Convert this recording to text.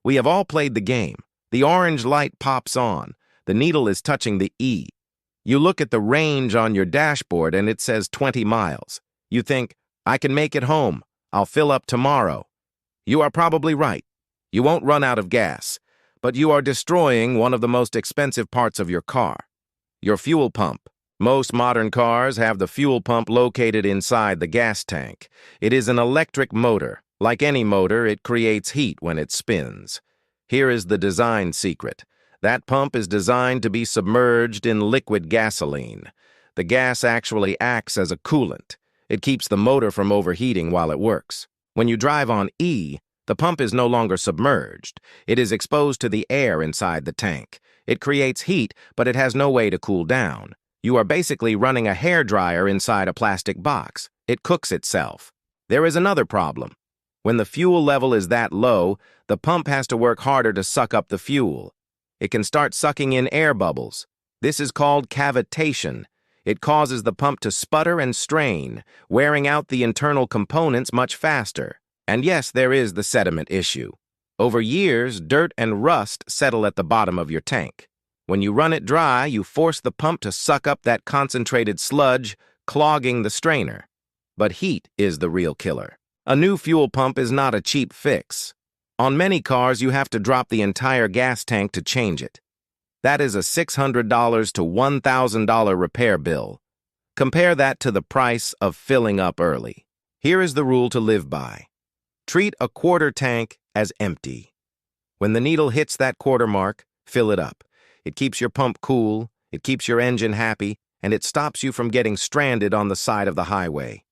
We have all played the game. The orange light pops on. The needle is touching the E. You look at the range on your dashboard and it says 20 miles. You think, I can make it home. I'll fill up tomorrow. You are probably right. You won't run out of gas, but you are destroying one of the most expensive parts of your car, your fuel pump. Most modern cars have the fuel pump located inside the gas tank. It is an electric motor. Like any motor, it creates heat when it spins. Here is the design secret. That pump is designed to be submerged in liquid gasoline. The gas actually acts as a coolant. It keeps the motor from overheating while it works. When you drive on E, the pump is no longer submerged. It is exposed to the air inside the tank. It creates heat, but it has no way to cool down. You are basically running a hairdryer inside a plastic box. It cooks itself. There is another problem. When the fuel level is that low, the pump has to work harder to suck up the fuel. It can start sucking in air bubbles. This is called cavitation. It causes the pump to sputter and strain, wearing out the internal components much faster. And yes, there is the sediment issue. Over years, dirt and rust settle at the bottom of your tank. When you run it dry, you force the pump to suck up that concentrated sludge, clogging the strainer. But heat is the real killer. A new fuel pump is not a cheap fix. On many cars, you have to drop the entire gas tank to change it. That is a $600 to $1,000 repair bill. Compare that to the price of filling up early. Here is the rule to live by. Treat a quarter tank as empty. When the needle hits that quarter mark, fill it up. It keeps your pump cool, it keeps your engine happy, and it stops you from getting stranded on the side of the highway.